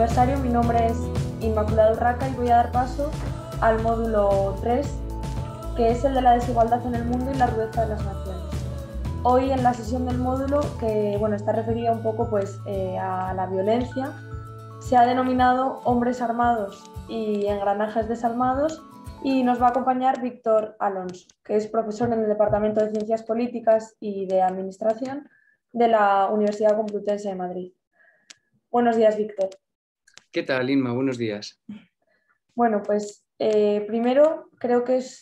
aniversario. Mi nombre es Inmaculada Urraca y voy a dar paso al módulo 3, que es el de la desigualdad en el mundo y la rudeza de las naciones. Hoy en la sesión del módulo, que está referida un poco a la violencia, se ha denominado hombres armados y engranajes desalmados, y nos va a acompañar Víctor Alonso, que es profesor en el Departamento de Ciencias Políticas y de Administración de la Universidad Complutense de Madrid. Buenos días, Víctor. ¿Qué tal, Inma? Buenos días. Primero creo que es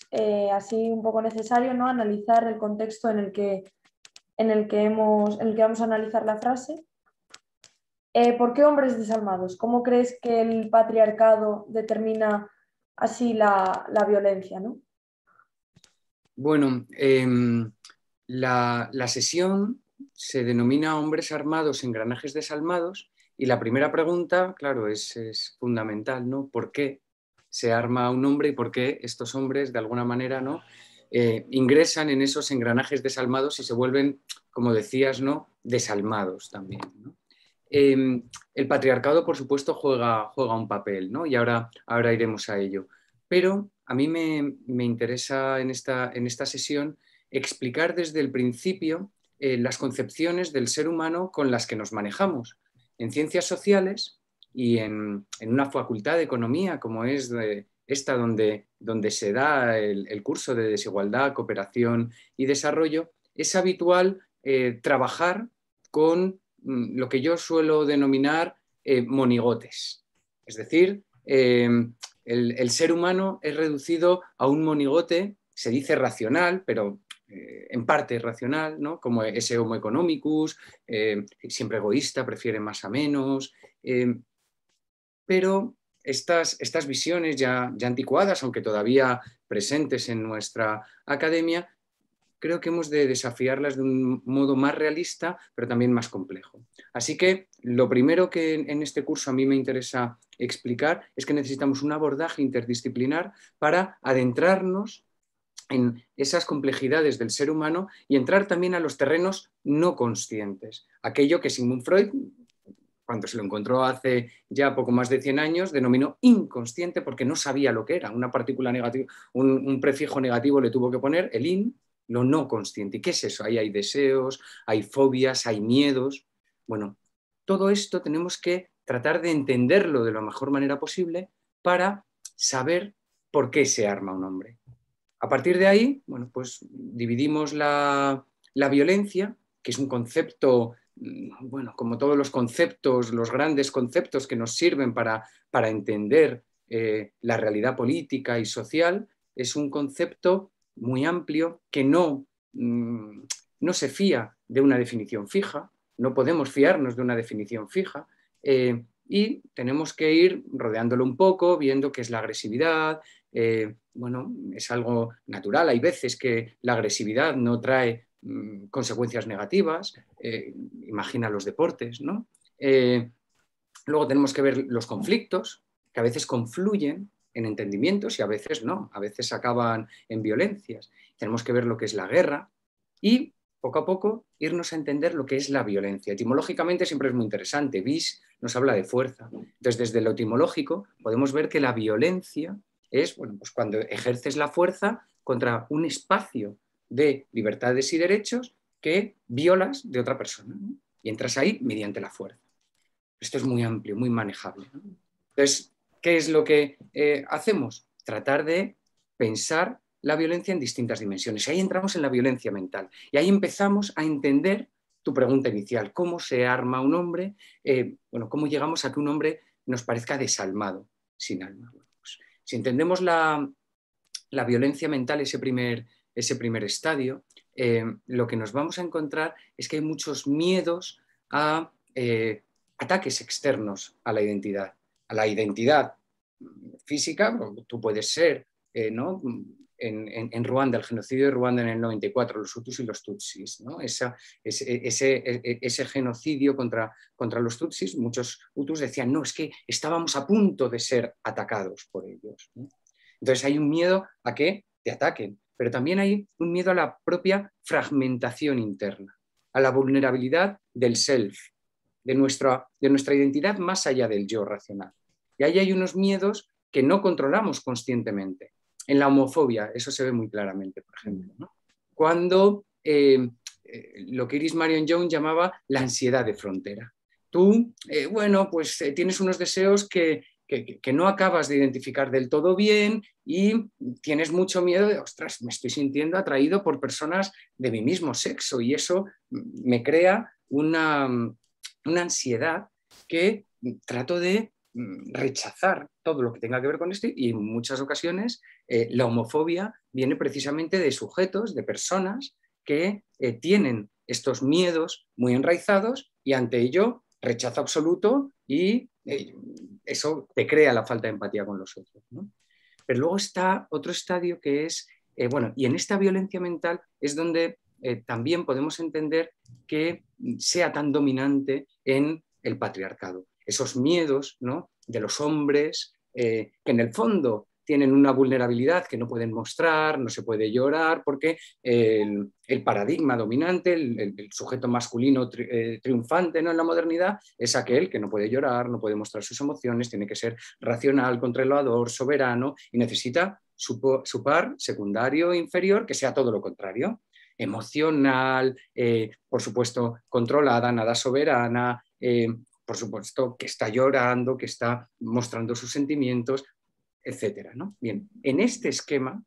así un poco necesario, ¿no?, analizar el contexto en el que vamos a analizar la frase. ¿Por qué hombres desalmados? ¿Cómo crees que el patriarcado determina así la violencia, ¿no? Bueno, la sesión se denomina hombres armados, engranajes desalmados, y la primera pregunta, claro, es fundamental, ¿no? ¿Por qué se arma un hombre y por qué estos hombres, de alguna manera, ¿no?, ingresan en esos engranajes desalmados y se vuelven, como decías, ¿no?, desalmados también, ¿no? El patriarcado, por supuesto, juega un papel, ¿no? Y ahora iremos a ello. Pero a mí me interesa en esta sesión explicar desde el principio las concepciones del ser humano con las que nos manejamos. En ciencias sociales y en una facultad de economía como es esta donde se da el curso de desigualdad, cooperación y desarrollo, es habitual trabajar con lo que yo suelo denominar monigotes. Es decir, el ser humano es reducido a un monigote, se dice racional, pero en parte racional, ¿no?, como ese homo economicus, siempre egoísta, prefiere más a menos, pero estas visiones ya anticuadas, aunque todavía presentes en nuestra academia, creo que hemos de desafiarlas de un modo más realista, pero también más complejo. Así que lo primero que en este curso a mí me interesa explicar es que necesitamos un abordaje interdisciplinar para adentrarnos en esas complejidades del ser humano y entrar también a los terrenos no conscientes. Aquello que Sigmund Freud, cuando se lo encontró hace ya poco más de 100 años, denominó inconsciente porque no sabía lo que era. Una partícula negativa, un prefijo negativo le tuvo que poner, el in, lo no consciente. ¿Y qué es eso? Ahí hay deseos, hay fobias, hay miedos. Bueno, todo esto tenemos que tratar de entenderlo de la mejor manera posible para saber por qué se arma un hombre. A partir de ahí, pues dividimos la violencia, que es un concepto, como todos los conceptos, los grandes conceptos que nos sirven para entender la realidad política y social, es un concepto muy amplio que no se fía de una definición fija, no podemos fiarnos de una definición fija, y tenemos que ir rodeándolo un poco, viendo qué es la agresividad. Es algo natural, hay veces que la agresividad no trae consecuencias negativas, imagina los deportes, ¿no? Luego tenemos que ver los conflictos, que a veces confluyen en entendimientos y a veces no, a veces acaban en violencias. Tenemos que ver lo que es la guerra y poco a poco irnos a entender lo que es la violencia. Etimológicamente siempre es muy interesante, vis nos habla de fuerza. Entonces, desde lo etimológico podemos ver que la violencia es cuando ejerces la fuerza contra un espacio de libertades y derechos que violas de otra persona, ¿no? Y entras ahí mediante la fuerza. Esto es muy amplio, muy manejable, ¿no? Entonces, ¿qué es lo que hacemos? Tratar de pensar la violencia en distintas dimensiones. Ahí entramos en la violencia mental y ahí empezamos a entender tu pregunta inicial, ¿cómo se arma un hombre? ¿Cómo llegamos a que un hombre nos parezca desalmado, sin alma? Si entendemos la violencia mental, ese primer estadio, lo que nos vamos a encontrar es que hay muchos miedos a ataques externos a la identidad física. Tú puedes ser, ¿no?, en Ruanda, el genocidio de Ruanda en el 94, los hutus y los tutsis, ¿no? Ese genocidio contra los tutsis, muchos hutus decían, no, es que estábamos a punto de ser atacados por ellos, ¿no? Entonces hay un miedo a que te ataquen, pero también hay un miedo a la propia fragmentación interna, a la vulnerabilidad del self, de nuestra identidad más allá del yo racional. Y ahí hay unos miedos que no controlamos conscientemente. En la homofobia, eso se ve muy claramente, por ejemplo, ¿no? Cuando lo que Iris Marion Jones llamaba la ansiedad de frontera. Tú, bueno, pues tienes unos deseos que no acabas de identificar del todo bien y tienes mucho miedo de, ostras, me estoy sintiendo atraído por personas de mi mismo sexo y eso me crea una ansiedad que trato de rechazar todo lo que tenga que ver con esto y en muchas ocasiones la homofobia viene precisamente de sujetos, de personas que tienen estos miedos muy enraizados y ante ello rechazo absoluto y eso te crea la falta de empatía con los otros, ¿no? Pero luego está otro estadio que es, bueno, y en esta violencia mental es donde también podemos entender que sea tan dominante en el patriarcado. Esos miedos, ¿no?, de los hombres que en el fondo tienen una vulnerabilidad que no pueden mostrar, no se puede llorar, porque el paradigma dominante, el sujeto masculino triunfante, ¿no?, en la modernidad, es aquel que no puede llorar, no puede mostrar sus emociones, tiene que ser racional, controlador, soberano y necesita su par secundario e inferior que sea todo lo contrario. Emocional, por supuesto, controlada, nada soberana, por supuesto, que está llorando, que está mostrando sus sentimientos, etcétera, ¿no? Bien, en este esquema,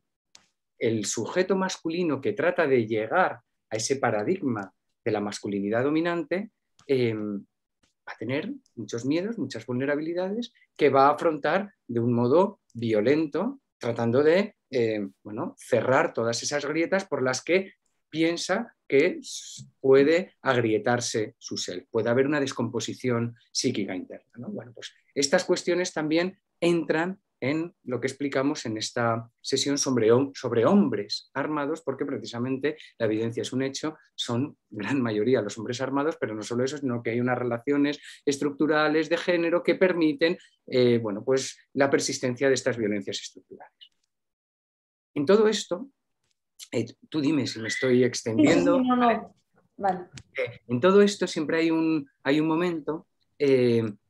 el sujeto masculino que trata de llegar a ese paradigma de la masculinidad dominante va a tener muchos miedos, muchas vulnerabilidades que va a afrontar de un modo violento, tratando de bueno, cerrar todas esas grietas por las que piensa que puede agrietarse su ser, puede haber una descomposición psíquica interna, ¿no? Bueno, pues estas cuestiones también entran en lo que explicamos en esta sesión sobre hombres armados, porque precisamente la evidencia es un hecho, son gran mayoría los hombres armados, pero no solo eso, sino que hay unas relaciones estructurales de género que permiten bueno, pues la persistencia de estas violencias estructurales. En todo esto, tú dime si me estoy extendiendo. Sí, no. Vale. En todo esto siempre hay un momento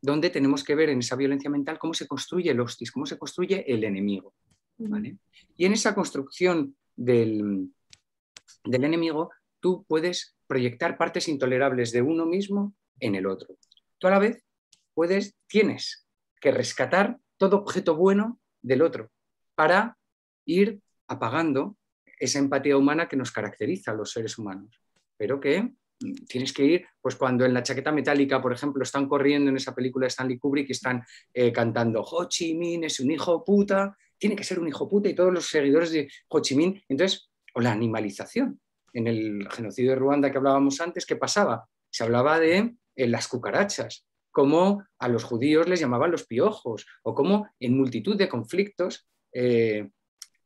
donde tenemos que ver en esa violencia mental cómo se construye el hostis, cómo se construye el enemigo, ¿vale? Y en esa construcción del enemigo tú puedes proyectar partes intolerables de uno mismo en el otro. Tú a la vez tienes que rescatar todo objeto bueno del otro para ir apagando esa empatía humana que nos caracteriza a los seres humanos, pero que tienes que ir, pues cuando en La chaqueta metálica, por ejemplo, están corriendo en esa película de Stanley Kubrick y están cantando Ho Chi Minh es un hijo puta, tiene que ser un hijo puta y todos los seguidores de Ho Chi Minh, entonces, o la animalización. En el genocidio de Ruanda que hablábamos antes, ¿qué pasaba? Se hablaba de las cucarachas, cómo a los judíos les llamaban los piojos, o cómo en multitud de conflictos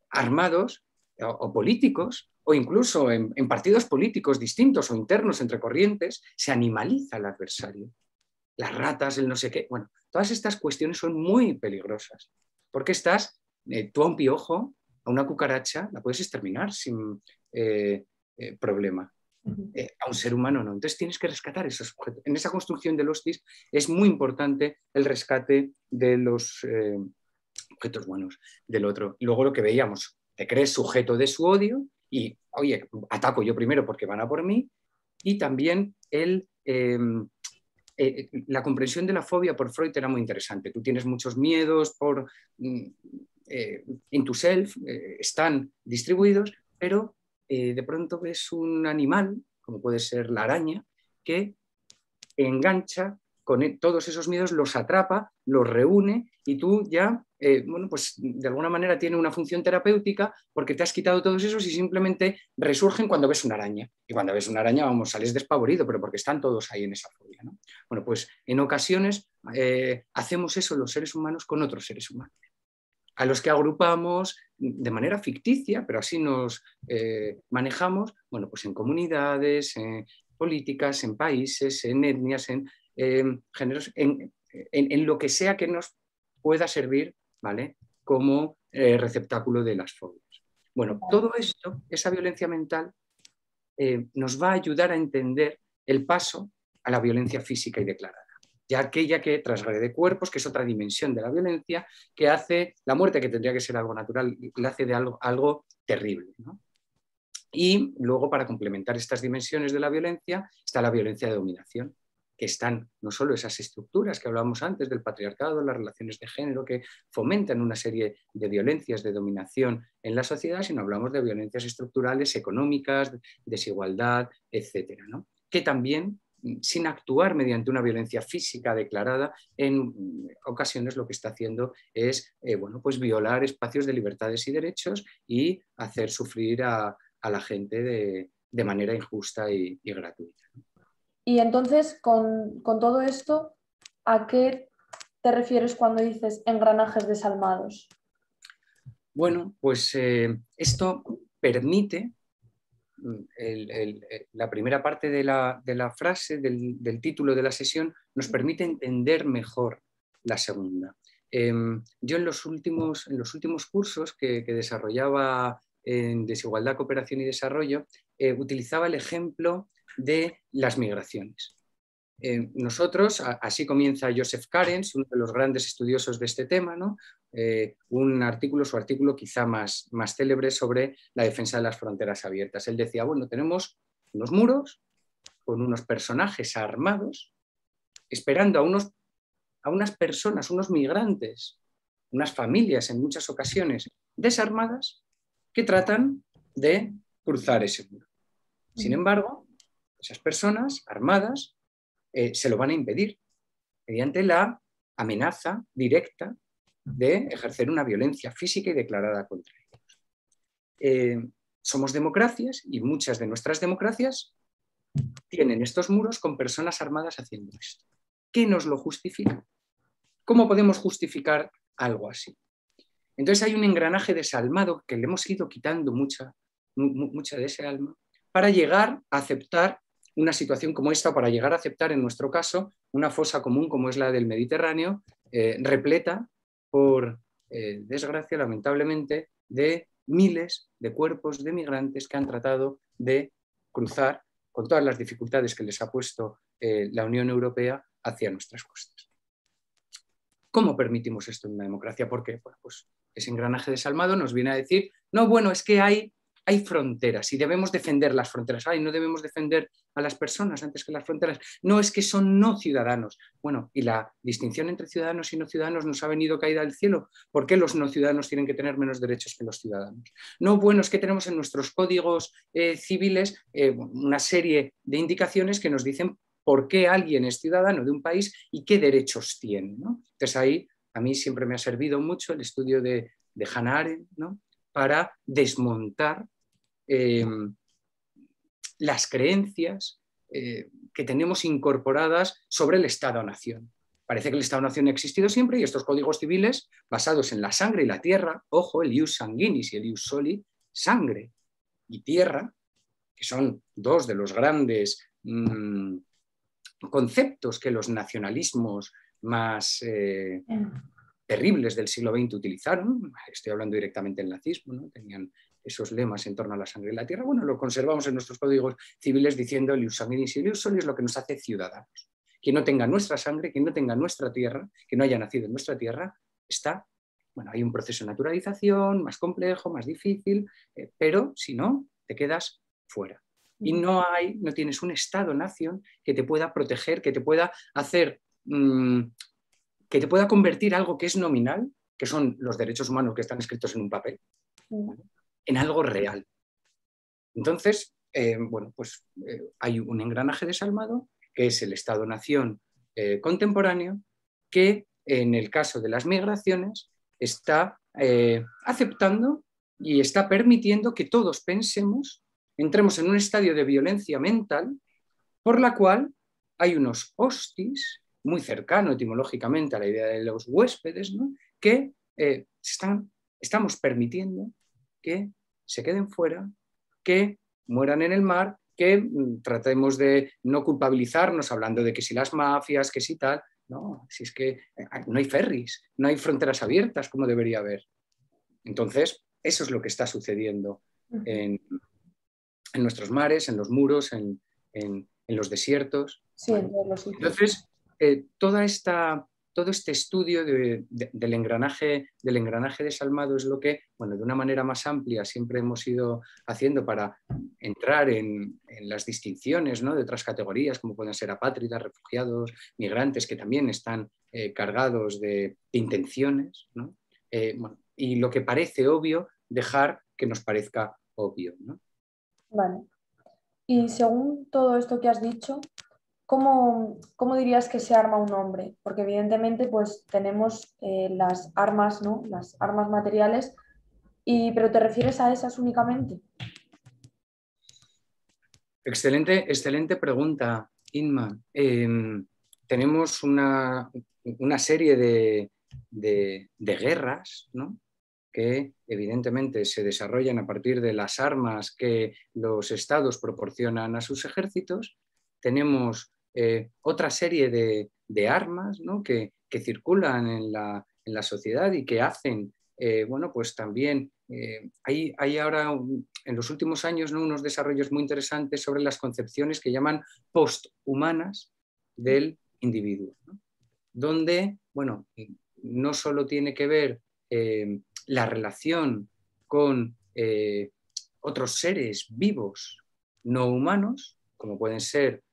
armados o políticos, o incluso en partidos políticos distintos o internos entre corrientes, se animaliza al adversario. Las ratas, el no sé qué. Bueno, todas estas cuestiones son muy peligrosas, porque tú a un piojo, a una cucaracha, la puedes exterminar sin problema. A un ser humano no. Entonces tienes que rescatar esos objetos. En esa construcción del hostis es muy importante el rescate de los objetos buenos del otro. Y luego lo que veíamos, te crees sujeto de su odio y, oye, ataco yo primero porque van a por mí, y también la comprensión de la fobia por Freud era muy interesante. Tú tienes muchos miedos en tu self, están distribuidos, pero de pronto ves un animal, como puede ser la araña, que engancha con todos esos miedos, los atrapa, los reúne y tú ya, bueno, pues de alguna manera tiene una función terapéutica porque te has quitado todos esos y simplemente resurgen cuando ves una araña. Y cuando ves una araña, vamos, sales despavorido, pero porque están todos ahí en esa fobia, ¿no? Bueno, pues en ocasiones hacemos eso los seres humanos con otros seres humanos, a los que agrupamos de manera ficticia, pero así nos manejamos, bueno, pues en comunidades, en políticas, en países, en etnias, en géneros, en lo que sea que nos pueda servir, ¿vale?, como receptáculo de las fobias. Bueno, todo esto, esa violencia mental, nos va a ayudar a entender el paso a la violencia física y declarada, ya aquella que transgrede cuerpos, que es otra dimensión de la violencia, que hace la muerte, que tendría que ser algo natural, la hace de algo terrible, ¿no? Y luego, para complementar estas dimensiones de la violencia, está la violencia de dominación, que están no solo esas estructuras que hablábamos antes del patriarcado, las relaciones de género, que fomentan una serie de violencias de dominación en la sociedad, sino hablamos de violencias estructurales, económicas, desigualdad, etcétera, ¿no? Que también, sin actuar mediante una violencia física declarada, en ocasiones lo que está haciendo es bueno, pues violar espacios de libertades y derechos y hacer sufrir a la gente de manera injusta y gratuita. Y entonces, con todo esto, ¿a qué te refieres cuando dices engranajes desalmados? Bueno, pues esto permite, la primera parte de la frase, del título de la sesión, nos permite entender mejor la segunda. Yo en los últimos cursos que desarrollaba en Desigualdad, Cooperación y Desarrollo, utilizaba el ejemplo de las migraciones. Nosotros, así comienza Joseph Carens, uno de los grandes estudiosos de este tema, ¿no? Su artículo quizá más célebre sobre la defensa de las fronteras abiertas. Él decía, bueno, tenemos unos muros con unos personajes armados esperando a unas personas, unos migrantes, unas familias en muchas ocasiones desarmadas que tratan de cruzar ese muro. Sin embargo, esas personas armadas se lo van a impedir mediante la amenaza directa de ejercer una violencia física y declarada contra ellos. Somos democracias y muchas de nuestras democracias tienen estos muros con personas armadas haciendo esto. ¿Qué nos lo justifica? ¿Cómo podemos justificar algo así? Entonces hay un engranaje desalmado que le hemos ido quitando mucha de ese alma para llegar a aceptar una situación como esta, para llegar a aceptar en nuestro caso una fosa común como es la del Mediterráneo, repleta por desgracia, lamentablemente, de miles de cuerpos de migrantes que han tratado de cruzar con todas las dificultades que les ha puesto la Unión Europea hacia nuestras costas. ¿Cómo permitimos esto en una democracia? Porque bueno, pues ese engranaje desalmado nos viene a decir, no, bueno, es que hay fronteras y debemos defender las fronteras. Ay, no debemos defender a las personas antes que las fronteras. No, es que son no ciudadanos. Bueno, y la distinción entre ciudadanos y no ciudadanos nos ha venido caída del cielo. ¿Por qué los no ciudadanos tienen que tener menos derechos que los ciudadanos? No, bueno, es que tenemos en nuestros códigos civiles una serie de indicaciones que nos dicen por qué alguien es ciudadano de un país y qué derechos tiene, ¿no? Entonces ahí a mí siempre me ha servido mucho el estudio de Hannah Arendt, ¿no? Para desmontar las creencias que tenemos incorporadas sobre el Estado-Nación. Parece que el Estado-Nación ha existido siempre y estos códigos civiles basados en la sangre y la tierra, ojo, el ius sanguinis y el ius soli, sangre y tierra, que son dos de los grandes conceptos que los nacionalismos más terribles del siglo XX utilizaron. Estoy hablando directamente del nazismo, ¿no? Tenían esos lemas en torno a la sangre y la tierra. Bueno, lo conservamos en nuestros códigos civiles diciendo el ius sanguinis y el ius soli es lo que nos hace ciudadanos. Quien no tenga nuestra sangre, quien no tenga nuestra tierra, que no haya nacido en nuestra tierra, está, bueno, hay un proceso de naturalización más complejo, más difícil, pero si no, te quedas fuera. Y no tienes un Estado-nación que te pueda proteger, que te pueda hacer, que te pueda convertir algo que es nominal, que son los derechos humanos que están escritos en un papel, en algo real. Entonces, bueno, pues hay un engranaje desalmado, que es el Estado-nación contemporáneo, que en el caso de las migraciones está aceptando y está permitiendo que todos pensemos, entremos en un estadio de violencia mental por la cual hay unos hostis, muy cercano etimológicamente a la idea de los huéspedes, ¿no? Que estamos permitiendo que se queden fuera, que mueran en el mar, que tratemos de no culpabilizarnos hablando de que si las mafias, que si tal. No, si es que no hay ferries, no hay fronteras abiertas como debería haber. Entonces, eso es lo que está sucediendo en nuestros mares, en los muros, en en los desiertos. Sí, ¿vale? en todos los sitios. Entonces, todo este estudio del engranaje desalmado es lo que, bueno, de una manera más amplia siempre hemos ido haciendo para entrar en las distinciones, ¿no?, de otras categorías, como pueden ser apátridas, refugiados, migrantes, que también están cargados de intenciones, ¿no? Bueno, y lo que parece obvio, dejar que nos parezca obvio, ¿no? Vale. Y según todo esto que has dicho, ¿cómo dirías que se arma un hombre? Porque evidentemente pues tenemos las armas, ¿no? Las armas materiales, pero ¿te refieres a esas únicamente? Excelente pregunta, Inma. Tenemos una serie de guerras, ¿no?, que evidentemente se desarrollan a partir de las armas que los estados proporcionan a sus ejércitos. Tenemos otra serie de armas, ¿no?, que circulan en la sociedad y que hacen, bueno, pues también hay ahora en los últimos años, ¿no?, unos desarrollos muy interesantes sobre las concepciones que llaman posthumanas del individuo, ¿no?, donde, bueno, no solo tiene que ver la relación con otros seres vivos no humanos, como pueden ser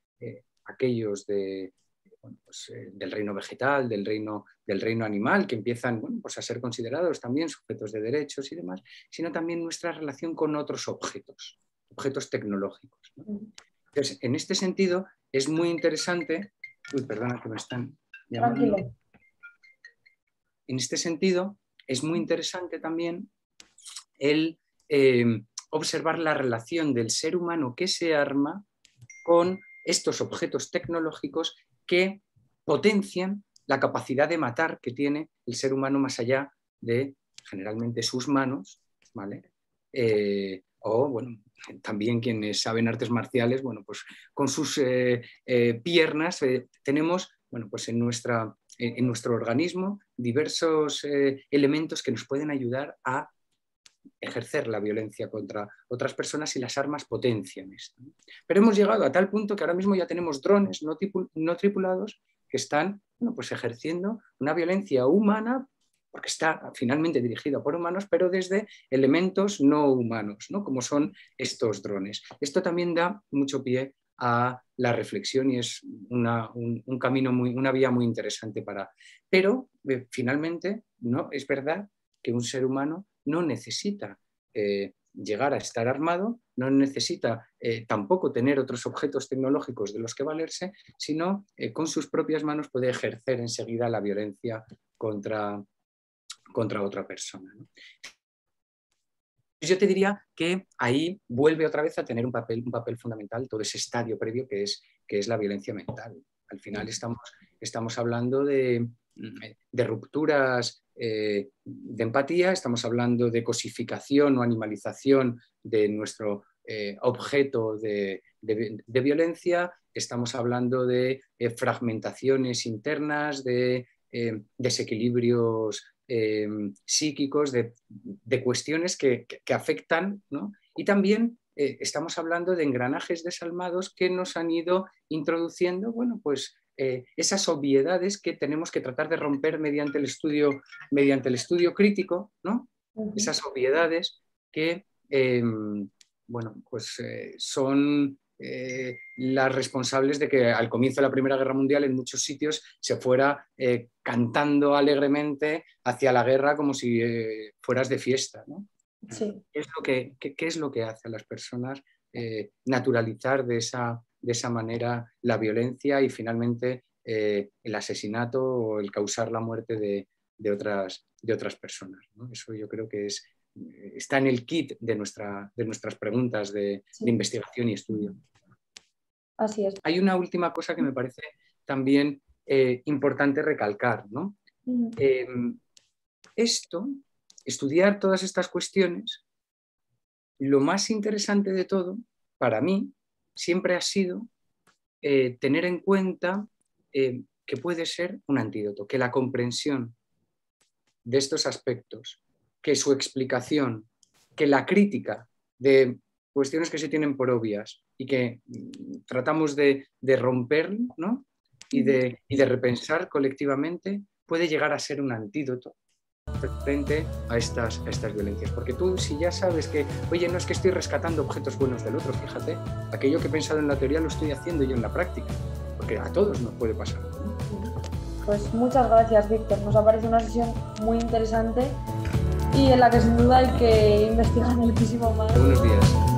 aquellos bueno, pues, del reino vegetal, del reino animal, que empiezan, bueno, pues a ser considerados también sujetos de derechos y demás, sino también nuestra relación con otros objetos tecnológicos, ¿no? Entonces, en este sentido, es muy interesante... Uy, perdona que me están llamando. Tranquilo. En este sentido, es muy interesante también el observar la relación del ser humano que se arma con estos objetos tecnológicos que potencian la capacidad de matar que tiene el ser humano más allá de, generalmente, sus manos, ¿vale? O, bueno, también quienes saben artes marciales, bueno, pues con sus piernas tenemos, bueno, pues en nuestro organismo diversos elementos que nos pueden ayudar a ejercer la violencia contra otras personas, y las armas potencian esto. Pero hemos llegado a tal punto que ahora mismo ya tenemos drones no tripulados que están, bueno, pues ejerciendo una violencia humana, porque está finalmente dirigida por humanos, pero desde elementos no humanos, ¿no?, como son estos drones. Esto también da mucho pie a la reflexión y es un camino una vía muy interesante para... Pero finalmente, no es verdad que un ser humano no necesita llegar a estar armado, no necesita tampoco tener otros objetos tecnológicos de los que valerse, sino con sus propias manos puede ejercer enseguida la violencia contra otra persona, ¿no? Yo te diría que ahí vuelve otra vez a tener un papel fundamental todo ese estadio previo que es la violencia mental. Al final estamos hablando de rupturas de empatía, estamos hablando de cosificación o animalización de nuestro objeto de violencia, estamos hablando de fragmentaciones internas, de desequilibrios psíquicos, de cuestiones que afectan, ¿no? Y también estamos hablando de engranajes desalmados que nos han ido introduciendo, bueno, pues esas obviedades que tenemos que tratar de romper mediante el estudio crítico, ¿no? Esas obviedades que, bueno, pues son las responsables de que al comienzo de la Primera Guerra Mundial en muchos sitios se fuera cantando alegremente hacia la guerra como si fueras de fiesta, ¿no? Sí. ¿Qué es lo que hace a las personas naturalizar de esa manera la violencia y finalmente el asesinato o el causar la muerte de otras personas, ¿no? Eso yo creo que está en el kit de nuestras preguntas de investigación y estudio. Así es. Hay una última cosa que me parece también importante recalcar, ¿no? Estudiar todas estas cuestiones, lo más interesante de todo, para mí, siempre ha sido tener en cuenta que puede ser un antídoto, que la comprensión de estos aspectos, que su explicación, que la crítica de cuestiones que se tienen por obvias y que tratamos de romper, ¿no? y de repensar colectivamente, puede llegar a ser un antídoto frente a estas violencias. Porque tú, si ya sabes que, oye, no es que estoy rescatando objetos buenos del otro, fíjate, aquello que he pensado en la teoría lo estoy haciendo yo en la práctica, porque a todos nos puede pasar, ¿no? Pues muchas gracias, Víctor. Nos ha parecido una sesión muy interesante y en la que sin duda hay que investigar muchísimo más. Buenos días.